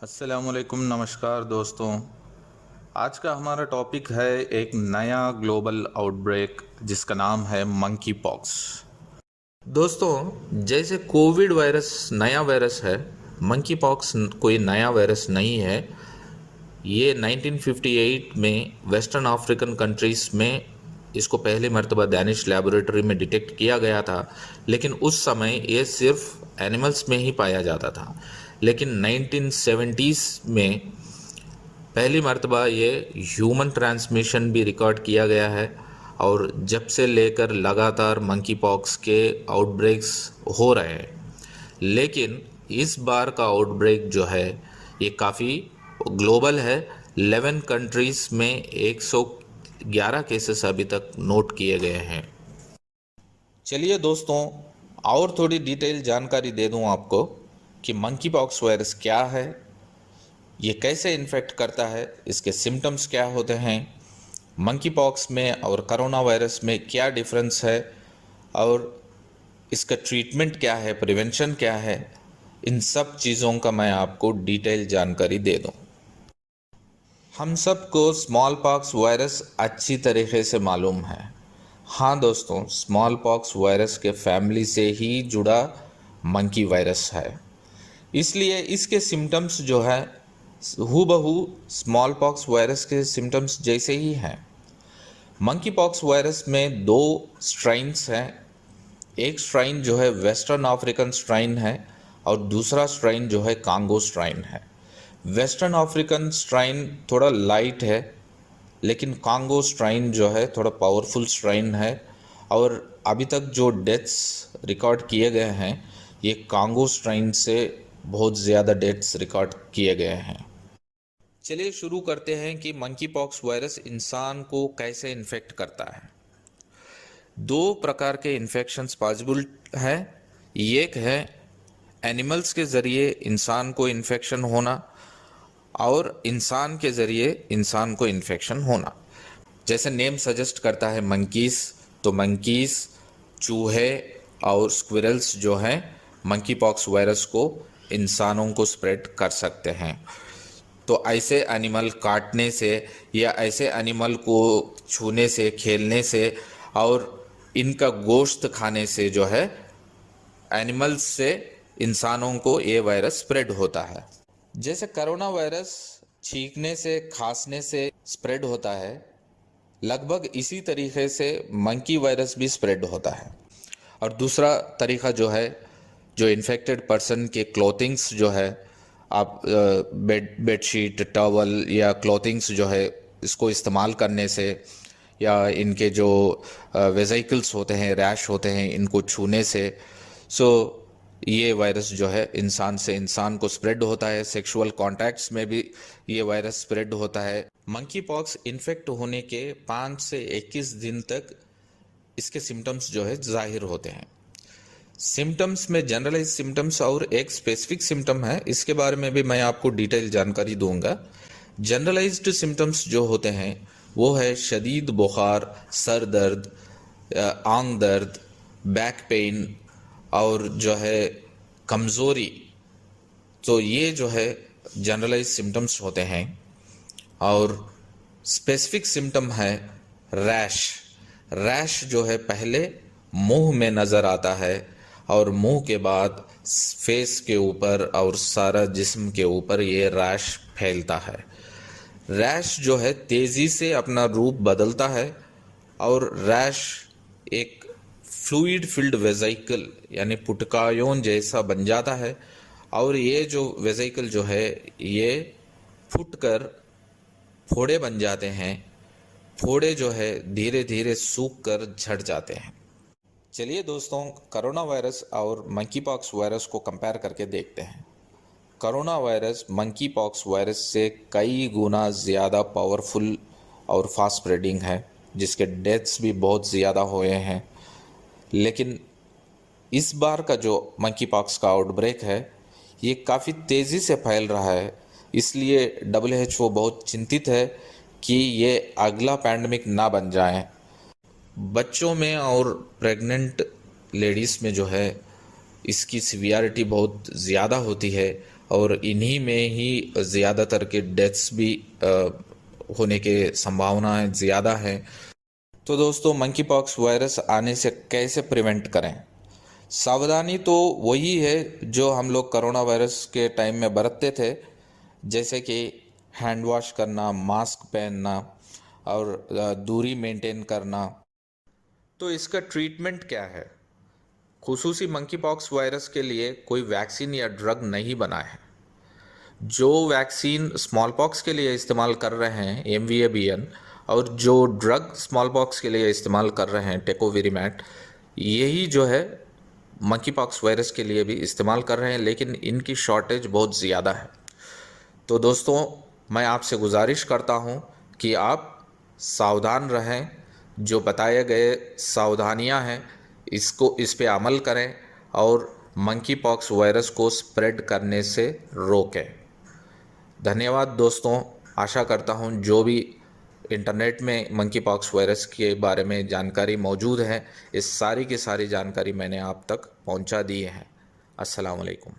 अस्सलामुअलैकुम, नमस्कार दोस्तों। आज का हमारा टॉपिक है एक नया ग्लोबल आउटब्रेक जिसका नाम है मंकी पॉक्स। दोस्तों, जैसे कोविड वायरस नया वायरस है, मंकी पॉक्स कोई नया वायरस नहीं है। ये 1958 में वेस्टर्न अफ्रीकन कंट्रीज़ में इसको पहली मर्तबा डैनिश लेबोरेटरी में डिटेक्ट किया गया था, लेकिन उस समय ये सिर्फ एनिमल्स में ही पाया जाता था। लेकिन 1970s में पहली मर्तबा ये ह्यूमन ट्रांसमिशन भी रिकॉर्ड किया गया है, और जब से लेकर लगातार मंकी पॉक्स के आउटब्रेक्स हो रहे हैं। लेकिन इस बार का आउटब्रेक जो है ये काफ़ी ग्लोबल है। 11 कंट्रीज़ में 111 केसेस अभी तक नोट किए गए हैं। चलिए दोस्तों, और थोड़ी डिटेल जानकारी दे दूं आपको कि मंकी पॉक्स वायरस क्या है, ये कैसे इन्फेक्ट करता है, इसके सिम्टम्स क्या होते हैं, मंकी पॉक्स में और कोरोना वायरस में क्या डिफरेंस है, और इसका ट्रीटमेंट क्या है, प्रिवेंशन क्या है। इन सब चीज़ों का मैं आपको डिटेल जानकारी दे दूं। हम सबको स्मॉल पॉक्स वायरस अच्छी तरीके से मालूम है। हाँ दोस्तों, स्मॉल पॉक्स वायरस के फैमिली से ही जुड़ा मंकी वायरस है, इसलिए इसके सिम्टम्स जो है हूबहू स्मॉल पॉक्स वायरस के सिम्टम्स जैसे ही हैं। मंकी पॉक्स वायरस में दो स्ट्रेन्स हैं। एक स्ट्रेन जो है वेस्टर्न अफ्रीकन स्ट्रेन है, और दूसरा स्ट्रेन जो है कांगो स्ट्रेन है। वेस्टर्न अफ्रीकन स्ट्रेन थोड़ा लाइट है, लेकिन कांगो स्ट्रेन जो है थोड़ा पावरफुल स्ट्रेन है। और अभी तक जो डेथ्स रिकॉर्ड किए गए हैं, ये कांगो स्ट्रेन से बहुत ज़्यादा डेथ्स रिकॉर्ड किए गए हैं। चलिए शुरू करते हैं कि मंकी पॉक्स वायरस इंसान को कैसे इन्फेक्ट करता है। दो प्रकार के इन्फेक्शंस पॉसिबल है। एक है एनिमल्स के ज़रिए इंसान को इन्फेक्शन होना, और इंसान के ज़रिए इंसान को इन्फेक्शन होना। जैसे नेम सजेस्ट करता है मंकीज़, तो मंकीज़, चूहे और स्क्विरल्स जो हैं मंकी पॉक्स वायरस को इंसानों को स्प्रेड कर सकते हैं। तो ऐसे एनिमल काटने से या ऐसे एनिमल को छूने से, खेलने से और इनका गोश्त खाने से जो है एनिमल्स से इंसानों को ये वायरस स्प्रेड होता है। जैसे कोरोना वायरस छींकने से, खांसने से स्प्रेड होता है, लगभग इसी तरीके से मंकी वायरस भी स्प्रेड होता है। और दूसरा तरीका जो है, जो इन्फेक्टेड पर्सन के क्लोथिंग्स जो है, आप बेडशीट, टॉवल या क्लोथिंग्स जो है इसको इस्तेमाल करने से, या इनके जो वेजिकल्स होते हैं, रैश होते हैं, इनको छूने से, ये वायरस जो है इंसान से इंसान को स्प्रेड होता है। सेक्सुअल कॉन्टैक्ट्स में भी ये वायरस स्प्रेड होता है। मंकी पॉक्स इन्फेक्ट होने के 5 से 21 दिन तक इसके सिम्टम्स जो है जाहिर होते हैं। सिम्टम्स में जनरलाइज सिम्टम्स और एक स्पेसिफिक सिम्टम है, इसके बारे में भी मैं आपको डिटेल जानकारी दूंगा। जनरलाइज्ड सिम्टम्स जो होते हैं वो है शदीद बुखार, सर दर्द, आंख दर्द, बैक पेन और जो है कमज़ोरी। तो ये जो है जनरलाइज सिम्टम्स होते हैं। और स्पेसिफिक सिम्टम है रैश। रैश जो है पहले मुंह में नज़र आता है, और मुंह के बाद फेस के ऊपर और सारा जिस्म के ऊपर ये रैश फैलता है। रैश जो है तेज़ी से अपना रूप बदलता है, और रैश एक फ्लूइड फिल्ड वेजिकल यानी पुटकायोन जैसा बन जाता है, और ये जो वेजिकल जो है ये फूटकर फोड़े बन जाते हैं। फोड़े जो है धीरे धीरे सूख कर झड़ जाते हैं। चलिए दोस्तों, कोरोना वायरस और मंकी पॉक्स वायरस को कंपेयर करके देखते हैं। Corona virus monkey pox virus से कई गुना ज़्यादा पावरफुल और फास्ट स्प्रेडिंग है, जिसके डेथ्स भी बहुत ज़्यादा हुए हैं। लेकिन इस बार का जो मंकी पॉक्स का आउटब्रेक है ये काफ़ी तेज़ी से फैल रहा है, इसलिए WHO बहुत चिंतित है कि ये अगला पैंडमिक ना बन जाए। बच्चों में और प्रेग्नेंट लेडीज़ में जो है इसकी सिवियरिटी बहुत ज़्यादा होती है, और इन्हीं में ही ज़्यादातर के डेथ्स भी होने के संभावना ज़्यादा है। तो दोस्तों, मंकी पॉक्स वायरस आने से कैसे प्रिवेंट करें? सावधानी तो वही है जो हम लोग कोरोना वायरस के टाइम में बरतते थे, जैसे कि हैंड वॉश करना, मास्क पहनना और दूरी मेंटेन करना। तो इसका ट्रीटमेंट क्या है? खुसूसी मंकी पॉक्स वायरस के लिए कोई वैक्सीन या ड्रग नहीं बना है। जो वैक्सीन स्मॉल पॉक्स के लिए इस्तेमाल कर रहे हैं MVA-BN, और जो ड्रग स्मॉल पॉक्स के लिए इस्तेमाल कर रहे हैं टेकोविरिमैट, यही जो है मंकी पॉक्स वायरस के लिए भी इस्तेमाल कर रहे हैं, लेकिन इनकी शॉर्टेज बहुत ज़्यादा है। तो दोस्तों, मैं आपसे गुजारिश करता हूं कि आप सावधान रहें। जो बताए गए सावधानियां हैं, इस पे अमल करें और मंकी पॉक्स वायरस को स्प्रेड करने से रोकें। धन्यवाद दोस्तों। आशा करता हूं जो भी इंटरनेट में मंकी पॉक्स वायरस के बारे में जानकारी मौजूद है, इस सारी की सारी जानकारी मैंने आप तक पहुंचा दी है। अस्सलाम वालेकुम।